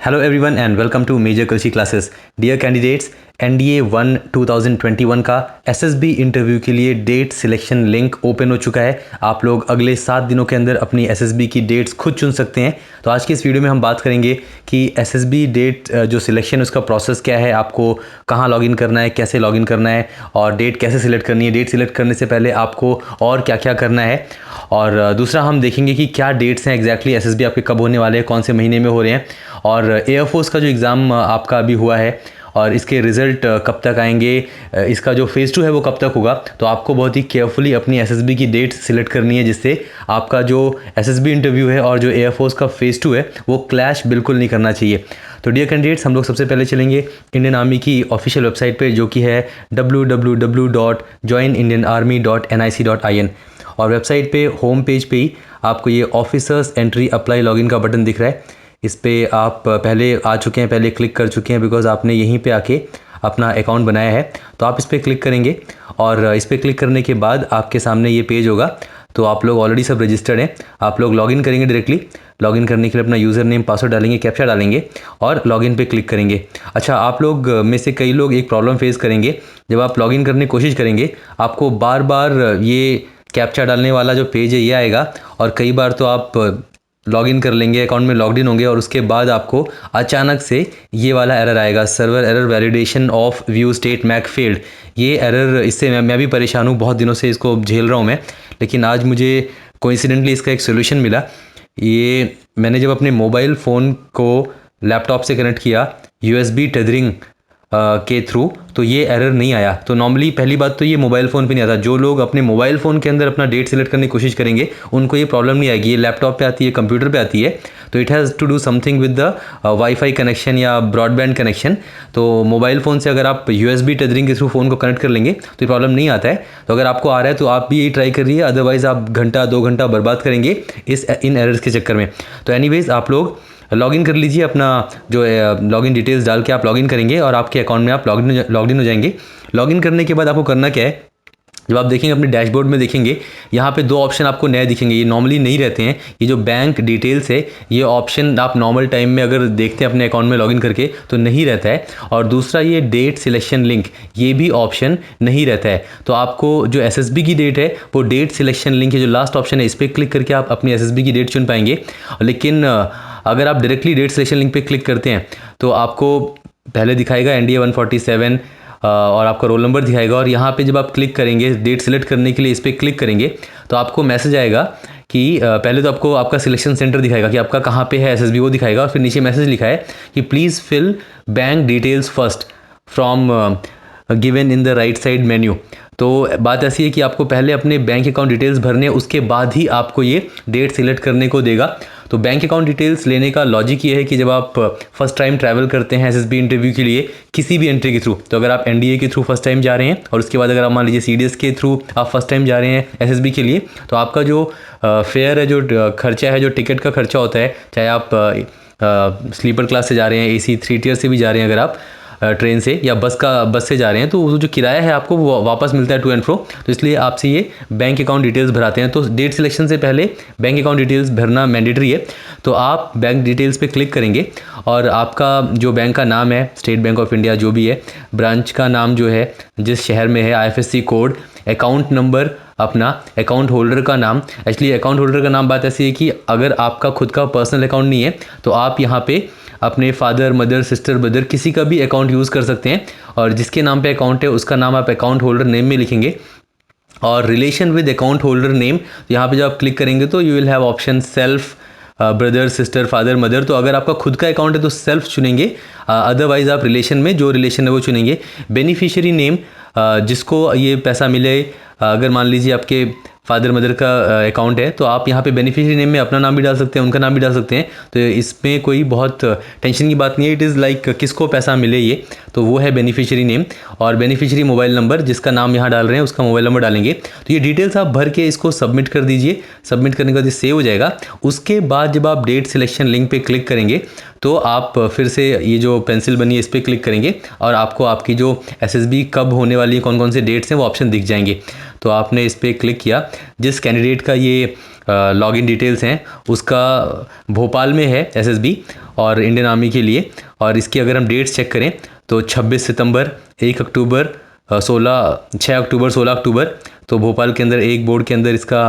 Hello everyone and welcome to Major Kulshi Classes. Dear candidates, NDA 1 2021 का SSB interview के लिए date selection link open हो चुका है। आप लोग अगले 7 दिनों के अंदर अपनी SSB की डेट्स खुद चुन सकते हैं। तो आज की इस वीडियो में हम बात करेंगे कि SSB डेट जो सिलेक्शन उसका प्रोसेस क्या है, आपको कहाँ लॉगिन करना है, कैसे लॉगिन करना है और डेट कैसे सिलेक्ट करनी है। डेट सिलेक्ट करने से पहले आपको और क्या क्या करना है, और दूसरा हम देखेंगे कि क्या डेट्स हैं एग्जैक्टली SSB आपके कब होने वाले हैं, कौन से महीने में हो रहे हैं, और एयरफोर्स का जो एग्ज़ाम आपका अभी हुआ है और इसके रिज़ल्ट कब तक आएंगे, इसका जो फेज़ 2 है वो कब तक होगा। तो आपको बहुत ही केयरफुली अपनी SSB की डेट सिलेक्ट करनी है, जिससे आपका जो SSB इंटरव्यू है और जो एयरफोर्स का फेज़ 2 है वो क्लैश बिल्कुल नहीं करना चाहिए। तो डियर कैंडिडेट्स, हम लोग सबसे पहले चलेंगे इंडियन आर्मी की ऑफिशियल वेबसाइट पे, जो कि है www.joinindianarmy.nic.in। और वेबसाइट पे होम पेज पे ही आपको ये ऑफिसर्स एंट्री अप्लाई लॉगिन का बटन दिख रहा है। इस पर आप पहले आ चुके हैं, पहले क्लिक कर चुके हैं, बिकॉज आपने यहीं पे आके अपना अकाउंट बनाया है। तो आप इस पर क्लिक करेंगे और इस पर क्लिक करने के बाद आपके सामने ये पेज होगा। तो आप लोग ऑलरेडी सब रजिस्टर्ड हैं, आप लोग लॉगिन करेंगे। डायरेक्टली लॉगिन करने के लिए अपना यूज़र नेम पासवर्ड डालेंगे, कैप्चा डालेंगे और लॉगिन पे क्लिक करेंगे। अच्छा, आप लोग में से कई लोग एक प्रॉब्लम फेस करेंगे। जब आप लॉगिन करने की कोशिश करेंगे आपको बार बार ये कैप्चा डालने वाला जो पेज है ये आएगा, और कई बार तो आप लॉगिन कर लेंगे, अकाउंट में लॉगिन होंगे और उसके बाद आपको अचानक से ये वाला एरर आएगा, server error validation of view state MAC failed. ये एरर, इससे मैं भी परेशान हूँ, बहुत दिनों से इसको झेल रहा हूँ मैं, लेकिन आज मुझे कोइंसिडेंटली इसका एक सोल्यूशन मिला। ये मैंने जब अपने मोबाइल फ़ोन को लैपटॉप से कनेक्ट किया USB टेथरिंग के थ्रू, तो ये एरर नहीं आया। तो नॉर्मली पहली बात तो ये मोबाइल फ़ोन पे नहीं आता। जो लोग अपने मोबाइल फ़ोन के अंदर अपना डेट सेलेक्ट करने की कोशिश करेंगे उनको ये प्रॉब्लम नहीं आएगी। ये लैपटॉप पे आती है, कंप्यूटर पे आती है, तो it has to do something with the WiFi connection या ब्रॉडबैंड कनेक्शन। तो मोबाइल फ़ोन से अगर आप USB टेथरिंग के थ्रू फ़ोन को कनेक्ट कर लेंगे तो ये प्रॉब्लम नहीं आता है। तो अगर आपको आ रहा है तो आप भी यही ट्राई करिए, अदरवाइज़ आप घंटा 2 घंटा बर्बाद करेंगे इन एरर्स के चक्कर में। तो एनीवेज आप लोग लॉगिन कर लीजिए, अपना जो लॉगिन डिटेल्स डाल के आप लॉगिन करेंगे और आपके अकाउंट में आप लॉगिन हो जाएंगे। लॉगिन करने के बाद आपको करना क्या है, जब आप देखेंगे अपने डैशबोर्ड में देखेंगे, यहाँ पे 2 ऑप्शन आपको नए दिखेंगे। ये नॉर्मली नहीं रहते हैं। ये जो बैंक डिटेल्स है, ये ऑप्शन आप नॉर्मल टाइम में अगर देखते हैं अपने अकाउंट में लॉगिन करके तो नहीं रहता है। और दूसरा ये डेट सिलेक्शन लिंक, ये भी ऑप्शन नहीं रहता है। तो आपको जो SSB की डेट है वो डेट सिलेक्शन लिंक है, जो लास्ट ऑप्शन है, इस पर क्लिक करके आप अपनी SSB की डेट चुन पाएंगे। लेकिन अगर आप डायरेक्टली डेट सिलेक्शन लिंक पे क्लिक करते हैं तो आपको पहले दिखाएगा NDA 147 और आपका रोल नंबर दिखाएगा, और यहाँ पे जब आप क्लिक करेंगे डेट सिलेक्ट करने के लिए, इस पर क्लिक करेंगे तो आपको मैसेज आएगा कि पहले तो आपको आपका सिलेक्शन सेंटर दिखाएगा कि आपका कहाँ पे है SSB, वो दिखाएगा। और फिर नीचे मैसेज लिखा है कि please fill bank details first from given in the right side menu. तो बात ऐसी है कि आपको पहले अपने बैंक अकाउंट डिटेल्स भरने, उसके बाद ही आपको ये डेट सिलेक्ट करने को देगा। तो बैंक अकाउंट डिटेल्स लेने का लॉजिक ये है कि जब आप फर्स्ट टाइम ट्रैवल करते हैं SSB इंटरव्यू के लिए किसी भी एंट्री के थ्रू, तो अगर आप NDA के थ्रू फर्स्ट टाइम जा रहे हैं और उसके बाद अगर आप मान लीजिए CDS के थ्रू आप फर्स्ट टाइम जा रहे हैं SSB के लिए, तो आपका जो फेयर है, जो खर्चा है, जो टिकट का खर्चा होता है, चाहे आप स्लीपर क्लास से जा रहे हैं, AC 3 टियर से भी जा रहे हैं, अगर आप ट्रेन से या बस से जा रहे हैं, तो जो किराया है आपको वो वापस मिलता है टू एंड फ्रो। तो इसलिए आपसे ये बैंक अकाउंट डिटेल्स भराते हैं। तो डेट सिलेक्शन से पहले बैंक अकाउंट डिटेल्स भरना मैंडेटरी है। तो आप बैंक डिटेल्स पे क्लिक करेंगे और आपका जो बैंक का नाम है, स्टेट बैंक ऑफ इंडिया जो भी है, ब्रांच का नाम जो है, जिस शहर में है, IFSC कोड, अकाउंट नंबर, अपना अकाउंट होल्डर का नाम। एक्चुअली अकाउंट होल्डर का नाम, बात ऐसी है कि अगर आपका खुद का पर्सनल अकाउंट नहीं है तो आप यहाँ पे अपने फादर, मदर, सिस्टर, ब्रदर किसी का भी अकाउंट यूज़ कर सकते हैं, और जिसके नाम पे अकाउंट है उसका नाम आप अकाउंट होल्डर नेम में लिखेंगे। और relation with account holder name, यहाँ पे जब आप क्लिक करेंगे तो you will have option self, brother, sister, father, mother. तो अगर आपका खुद का अकाउंट है तो सेल्फ चुनेंगे, अदरवाइज आप रिलेशन में जो रिलेशन है वो चुनेंगे। बेनिफिशियरी नेम, जिसको ये पैसा मिले, अगर मान लीजिए आपके फादर मदर का अकाउंट है तो आप यहाँ पे बेनिफिशियरी नेम में अपना नाम भी डाल सकते हैं, उनका नाम भी डाल सकते हैं। तो इसमें कोई बहुत टेंशन की बात नहीं है। इट इज़ लाइक किसको पैसा मिले ये, तो वो है बेनिफिशियरी नेम। और बेनिफिशियरी मोबाइल नंबर, जिसका नाम यहाँ डाल रहे हैं उसका मोबाइल नंबर डालेंगे। तो ये डिटेल्स आप भर के इसको सबमिट कर दीजिए। सबमिट करने के बाद ये सेव हो जाएगा। उसके बाद जब आप डेट सिलेक्शन लिंक पे क्लिक करेंगे तो आप फिर से ये जो पेंसिल बनी है इस पर क्लिक करेंगे और आपको आपकी जो SSB कब होने वाली है, कौन कौन से डेट्स हैं, वो ऑप्शन दिख जाएंगे। तो आपने इस पर क्लिक किया। जिस कैंडिडेट का ये लॉगिन डिटेल्स हैं उसका भोपाल में है एसएसबी और इंडियन आर्मी के लिए। और इसकी अगर हम डेट्स चेक करें तो 26 सितंबर, 1 अक्टूबर, 6 अक्टूबर, 16 अक्टूबर। तो भोपाल के अंदर एक बोर्ड के अंदर इसका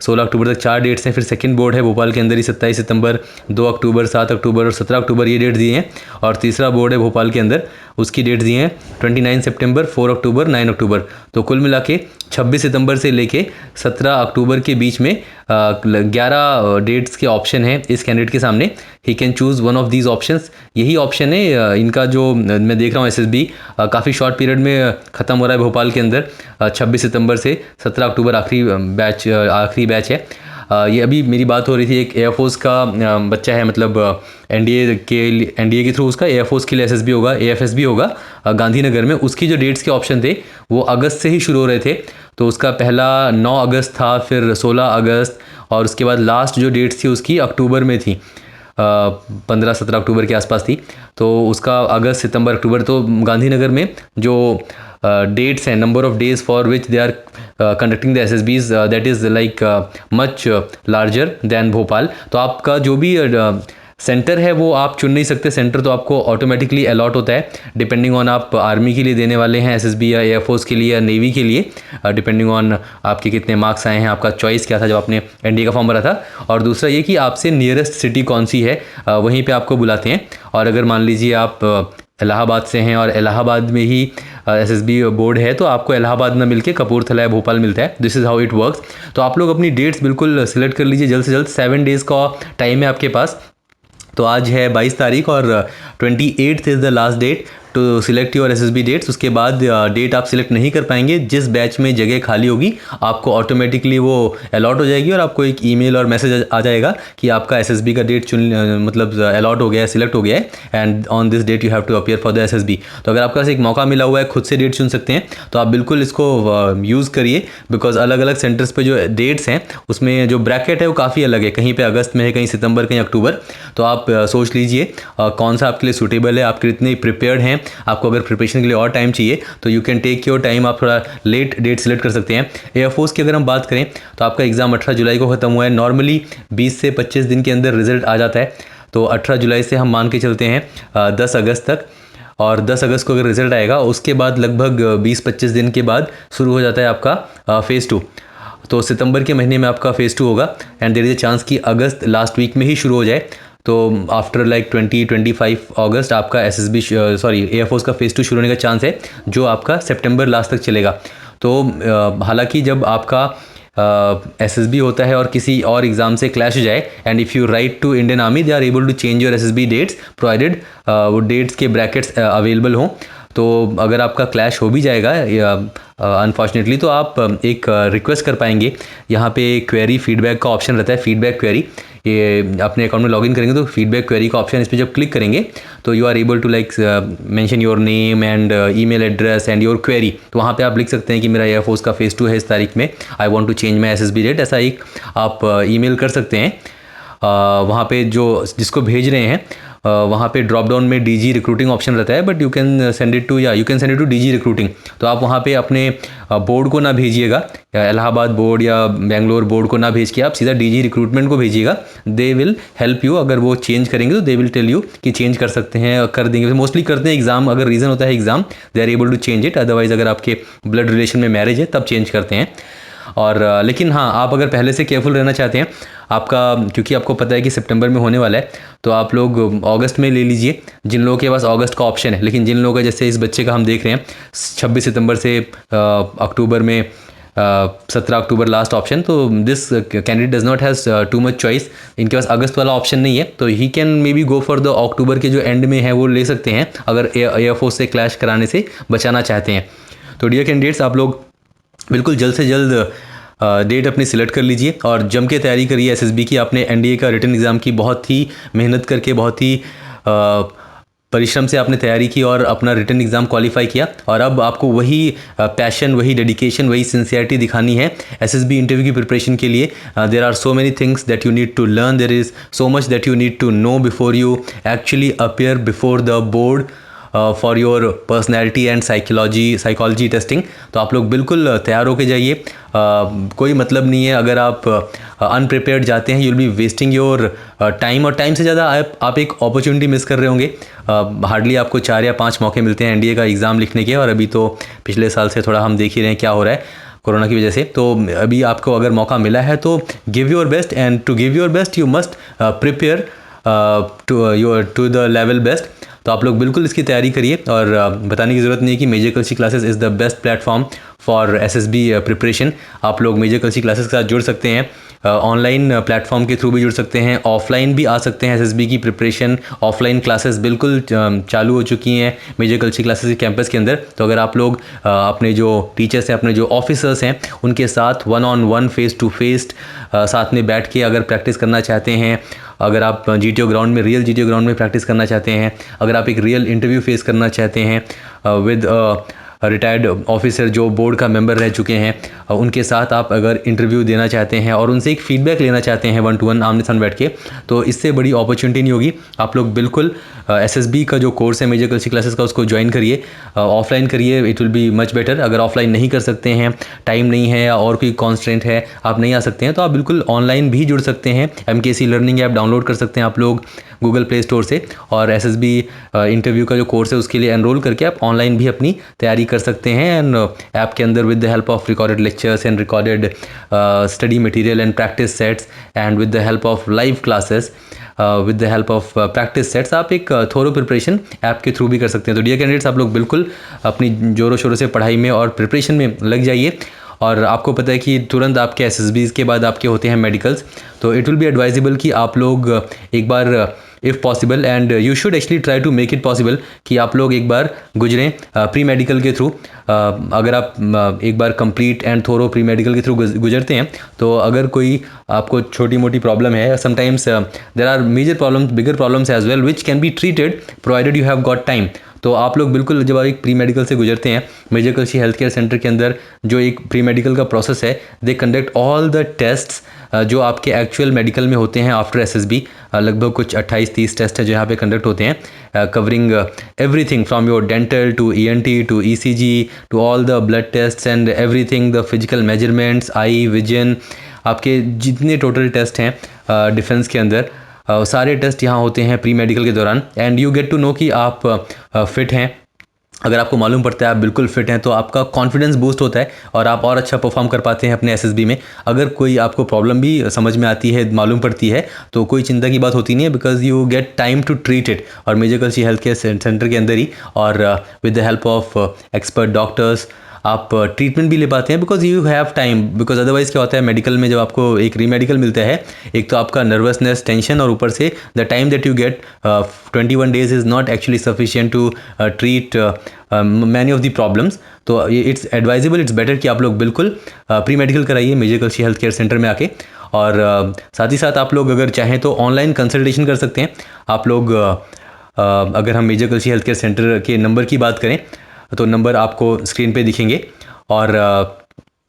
16 अक्टूबर तक 4 डेट्स हैं। फिर सेकंड बोर्ड है भोपाल के अंदर ही 27 सितंबर, 2 अक्टूबर, 7 अक्टूबर और 17 अक्टूबर, ये डेट दिए हैं। और तीसरा बोर्ड है भोपाल के अंदर, उसकी डेट दिए हैं 29 सितंबर, 4 अक्टूबर, 9 अक्टूबर। तो कुल मिला के 26 सितंबर से लेके 17 अक्टूबर के बीच में 11 डेट्स के ऑप्शन हैं इस कैंडिडेट के सामने। He can choose one of these options. यही ऑप्शन है इनका जो मैं देख रहा हूँ एसएसबी काफ़ी शॉर्ट पीरियड में ख़त्म हो रहा है भोपाल के अंदर। 26 सितंबर से 17 अक्टूबर आखिरी बैच है। ये अभी मेरी बात हो रही थी, एक एयरफोर्स का बच्चा है, मतलब एनडीए के थ्रू उसका एयरफोर्स के लिए एसएसबी होगा, एएफएसबी होगा गांधीनगर में। उसकी जो डेट्स के ऑप्शन थे वो अगस्त से ही शुरू हो रहे थे। तो उसका पहला 9 अगस्त था, फिर 16 अगस्त, और उसके बाद लास्ट जो डेट्स थी उसकी अक्टूबर में थी, 15-17 अक्टूबर के आसपास थी। तो उसका अगस्त, सितंबर, अक्टूबर। तो गांधीनगर में जो डेट्स हैं, number of days for which they are conducting the SSBs, that is like much larger than Bhopal. तो आपका जो भी सेंटर है वो आप चुन नहीं सकते। सेंटर तो आपको ऑटोमेटिकली अलॉट होता है डिपेंडिंग ऑन आप आर्मी के लिए देने वाले हैं एसएसबी, या एयरफोर्स के लिए, या नेवी के लिए, डिपेंडिंग ऑन आपके कितने मार्क्स आए हैं, आपका चॉइस क्या था जब आपने एनडीए का फॉर्म भरा था। और दूसरा ये कि आपसे नियरेस्ट सिटी कौन सी है, वहीं पे आपको बुलाते हैं। और अगर मान लीजिए आप इलाहाबाद से हैं और इलाहाबाद में ही एसएसबी बोर्ड है, तो आपको इलाहाबाद ना मिलके कपूरथला या भोपाल मिलता है। This is how it works. तो आप लोग अपनी डेट्स बिल्कुल सिलेक्ट कर लीजिए जल्द से जल्द। 7 डेज़ का टाइम है आपके पास। तो आज है 22 तारीख और 28 is the last date to select your SSB dates. उसके बाद डेट आप सिलेक्ट नहीं कर पाएंगे। जिस बैच में जगह खाली होगी आपको ऑटोमेटिकली वो अलॉट हो जाएगी और आपको एक ईमेल और मैसेज आ जाएगा कि आपका एसएसबी का डेट मतलब अलॉट हो गया है, सिलेक्ट हो गया है, and on this date you have to appear for the SSB. तो अगर आपके पास एक मौका मिला हुआ है खुद से डेट चुन सकते हैं, तो आप बिल्कुल इसको यूज़ करिए। बिकॉज अलग अलग सेंटर्स पे जो डेट्स हैं उसमें जो ब्रैकेट है वो काफ़ी अलग है। कहीं पे अगस्त में है, कहीं सितंबर, कहीं अक्टूबर। तो आप सोच लीजिए कौन सा आपके लिए सूटेबल है, आप कितने प्रिपेयर्ड हैं। आपको अगर प्रिपरेशन के लिए और टाइम चाहिए तो you can take your time, आप थोड़ा लेट डेट सेलेक्ट कर सकते हैं। एयरफोर्स की अगर हम बात करें तो आपका एग्ज़ाम 18 जुलाई को ख़त्म हुआ है। नॉर्मली 20 से 25 दिन के अंदर रिजल्ट आ जाता है। तो 18 जुलाई से हम मान के चलते हैं 10 अगस्त तक, और 10 अगस्त को अगर रिजल्ट आएगा उसके बाद लगभग 20-25 दिन के बाद शुरू हो जाता है आपका फ़ेज़ 2। तो सितंबर के महीने में आपका फ़ेज़ 2 होगा, and there is a chance कि अगस्त लास्ट वीक में ही शुरू हो जाए। तो आफ्टर लाइक 20-25 अगस्त आपका एयरफोर्स का फ़ेज़ 2 शुरू होने का चांस है, जो आपका सितंबर लास्ट तक चलेगा। तो हालांकि जब आपका एसएसबी होता है और किसी और एग्ज़ाम से क्लैश हो जाए, and if you write to Indian Army they are able to change your SSB dates provided वो डेट्स के ब्रैकेट्स अवेलेबल हों। तो अगर आपका क्लैश हो भी जाएगा अनफॉर्चुनेटली, तो आप एक रिक्वेस्ट कर पाएंगे। यहाँ पे क्वेरी फीडबैक का ऑप्शन रहता है, फीडबैक क्वेरी। ये अपने अकाउंट में लॉगिन करेंगे तो फीडबैक क्वेरी का ऑप्शन, इस पर जब क्लिक करेंगे तो you are able to like mention your name and email address and your query. तो वहाँ पे आप लिख सकते हैं कि मेरा एयरफोर्स का फ़ेज़ 2 है इस तारीख में, I want to change my SSB date. ऐसा एक आप ईमेल कर सकते हैं। वहाँ पे जो जिसको भेज रहे हैं वहाँ पे ड्रॉप डाउन में डीजी रिक्रूटिंग ऑप्शन रहता है, but you can send it to DG recruiting. तो आप वहाँ पे अपने बोर्ड को ना भेजिएगा, इलाहाबाद बोर्ड या बेंगलोर बोर्ड को ना भेज के आप सीधा डीजी रिक्रूटमेंट को भेजिएगा। They will help you. अगर वो चेंज करेंगे तो दे विल टेल यू कि चेंज कर सकते हैं, कर देंगे। मोस्टली करते हैं एग्ज़ाम, अगर रीज़न होता है exam, they are able to change it. Otherwise अगर आपके ब्लड रिलेशन में मैरिज है तब चेंज करते हैं। और लेकिन हाँ, आप अगर पहले से केयरफुल रहना चाहते हैं आपका, क्योंकि आपको पता है कि सितंबर में होने वाला है, तो आप लोग अगस्त में ले लीजिए जिन लोगों के पास अगस्त का ऑप्शन है। लेकिन जिन लोगों का, जैसे इस बच्चे का हम देख रहे हैं 26 सितंबर से अक्टूबर में 17 अक्टूबर लास्ट ऑप्शन, तो this candidate does not has too much choice. इनके पास अगस्त वाला ऑप्शन नहीं है, तो he can may be go for the October के जो एंड में है वो ले सकते हैं, अगर एयरफोर्स से क्लैश कराने से बचाना चाहते हैं। तो डियर कैंडिडेट्स, आप लोग बिल्कुल जल्द से जल्द डेट अपनी सिलेक्ट कर लीजिए और जम के तैयारी करिए एसएसबी की। आपने एनडीए का रिटन एग्ज़ाम की बहुत ही मेहनत करके, बहुत ही परिश्रम से आपने तैयारी की और अपना रिटन एग्ज़ाम क्वालिफाई किया, और अब आपको वही पैशन, वही डेडिकेशन, वही सिंसियरिटी दिखानी है एसएसबी इंटरव्यू की प्रिपरेशन के लिए। There are so many things that you need to learn, there is so much that you need to know before you actually appear before the board for your personality and psychology testing. तो आप लोग बिल्कुल तैयार होके जाइए। कोई मतलब नहीं है अगर आप अनप्रिपेयर्ड जाते हैं, you will be wasting your time, और टाइम से ज़्यादा आप एक अपॉर्चुनिटी मिस कर रहे होंगे। हार्डली आपको 4 या 5 मौके मिलते हैं एनडीए का एग्ज़ाम लिखने के, और अभी तो पिछले साल से थोड़ा हम देख ही रहे हैं क्या हो रहा है कोरोना की वजह से। तो अभी आपको अगर मौका मिला है तो give your best, and to give your best you must prepare to the level best. तो आप लोग बिल्कुल इसकी तैयारी करिए, और बताने की ज़रूरत नहीं है कि major Kalsi classes is the best platform for SSB preparation. आप लोग मेजर कल्सी क्लासेस के साथ जुड़ सकते हैं, ऑनलाइन प्लेटफॉर्म के थ्रू भी जुड़ सकते हैं, ऑफलाइन भी आ सकते हैं। एसएसबी की प्रिपरेशन ऑफलाइन क्लासेस बिल्कुल चालू हो चुकी हैं मेजर कल्सी क्लासेस के कैंपस के अंदर। तो अगर आप लोग अपने जो टीचर्स हैं, अपने जो ऑफिसर्स हैं, उनके साथ 1-on-1 फेस टू फेस साथ में बैठ के अगर प्रैक्टिस करना चाहते हैं, अगर आप जीटीओ ग्राउंड में, रियल जीटीओ ग्राउंड में प्रैक्टिस करना चाहते हैं, अगर आप एक रियल इंटरव्यू फेस करना चाहते हैं विद रिटायर्ड ऑफिसर जो बोर्ड का मेंबर रह चुके हैं, उनके साथ आप अगर इंटरव्यू देना चाहते हैं और उनसे एक फीडबैक लेना चाहते हैं 1-to-1 आमने सामने बैठ के, तो इससे बड़ी अपॉर्चुनिटी नहीं होगी। आप लोग बिल्कुल एसएसबी का जो कोर्स है मेजर कल्सी क्लासेस का, उसको ज्वाइन करिए, ऑफलाइन करिए, it will be much better. अगर ऑफलाइन नहीं कर सकते हैं, टाइम नहीं है या और कोई कॉन्स्टेंट है, आप नहीं आ सकते हैं, तो आप बिल्कुल ऑनलाइन भी जुड़ सकते हैं। एमकेसी लर्निंग ऐप डाउनलोड कर सकते हैं आप लोग गूगल प्ले स्टोर से, और एसएसबी इंटरव्यू का जो कोर्स है उसके लिए एनरोल करके आप ऑनलाइन भी अपनी तैयारी कर सकते हैं। एंड ऐप के अंदर with the help of recorded lectures and recorded study material and practice sets, and with the help of live classes, with the help of practice sets, आप एक थोरो प्रिपरेशन ऐप के थ्रू भी कर सकते हैं। तो डियर कैंडिडेट्स, आप लोग बिल्कुल अपनी जोरों शोरों से पढ़ाई में और प्रिपरेशन में लग जाइए। और आपको पता है कि तुरंत आपके एसएसबीज़ के बाद आपके होते हैं मेडिकल्स, तो इट विल बी एडवाइजेबल कि आप लोग एक बार if possible, and you should actually try to make it possible, कि आप लोग एक बार गुजरें प्री मेडिकल के थ्रू। अगर आप एक बार complete and thorough pre medical के थ्रू गुजरते हैं, तो अगर कोई आपको छोटी मोटी प्रॉब्लम है, sometimes there are major problems, bigger problems as well, which can be treated provided you have got time. तो आप लोग बिल्कुल जब आप एक प्री मेडिकल से गुजरते हैं, major Kalsi health care centre के अंदर जो एक प्री मेडिकल का प्रोसेस है, they conduct all the tests जो आपके एक्चुअल मेडिकल में होते हैं आफ्टर एसएसबी। लगभग कुछ 28-30 टेस्ट है जो यहाँ पे कंडक्ट होते हैं, covering everything from your dental to ENT to ECG to all the blood test and everything, the physical measurements, eye vision, आपके जितने टोटल टेस्ट हैं डिफेंस के अंदर, सारे टेस्ट यहाँ होते हैं प्री मेडिकल के दौरान। And you get to know कि आप फिट हैं। अगर आपको मालूम पड़ता है आप बिल्कुल फिट हैं, तो आपका कॉन्फिडेंस बूस्ट होता है और आप और अच्छा परफॉर्म कर पाते हैं अपने एसएसबी में। अगर कोई आपको प्रॉब्लम भी समझ में आती है, मालूम पड़ती है, तो कोई चिंता की बात होती नहीं है, because you get time to treat it, और Major Kalsi health care centre के अंदर ही, और with the help of expert doctors आप ट्रीटमेंट भी ले पाते हैं, because you have time. Because otherwise क्या होता है मेडिकल में, जब आपको एक री मेडिकल मिलता है, एक तो आपका नर्वसनेस, टेंशन, और ऊपर से the time that you get 21 days is not actually sufficient to treat many of the problems. तो इट्स एडवाइजेबल, इट्स बेटर कि आप लोग बिल्कुल प्री मेडिकल कराइए Major Kalsi health care centre में आके। और साथ ही साथ आप लोग अगर चाहें तो ऑनलाइन कंसल्टेशन कर सकते हैं। आप लोग अगर हम major Kalsi health care centre के नंबर की बात करें, तो नंबर आपको स्क्रीन पे दिखेंगे, और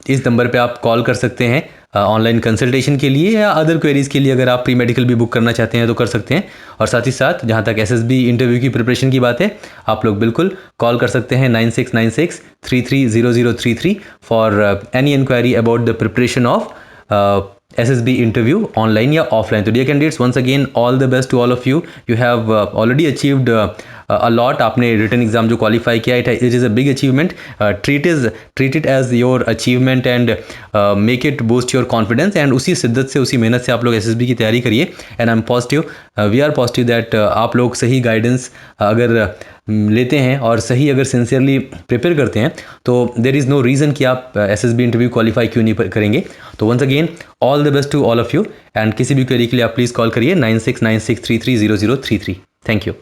इस नंबर पे आप कॉल कर सकते हैं ऑनलाइन कंसल्टेशन के लिए, या अदर क्वेरीज़ के लिए अगर आप प्री मेडिकल भी बुक करना चाहते हैं तो कर सकते हैं। और साथ ही साथ जहाँ तक एसएसबी इंटरव्यू की प्रिपरेशन की बात है, आप लोग बिल्कुल कॉल कर सकते हैं 9696330033 for any inquiry about the preparation of SSB interview online या offline। तो dear candidates, once again all the best to all of you. You have already achieved a lot. आपने written exam जो qualify किया, it is a big achievement. Treat it as your achievement and make it boost your confidence, and उसी शिद्दत से, उसी मेहनत से आप लोग SSB की तैयारी करिए। And I'm positive, we are positive that आप लोग सही गाइडेंस अगर लेते हैं और सही अगर सिंसियरली प्रिपेयर करते हैं, तो देर इज़ नो रीज़न कि आप SSB इंटरव्यू क्वालिफाई क्यों नहीं करेंगे। तो once again all the best to all of you, and किसी भी क्वेरी के लिए आप प्लीज़ कॉल करिए 9696330033। Thank you.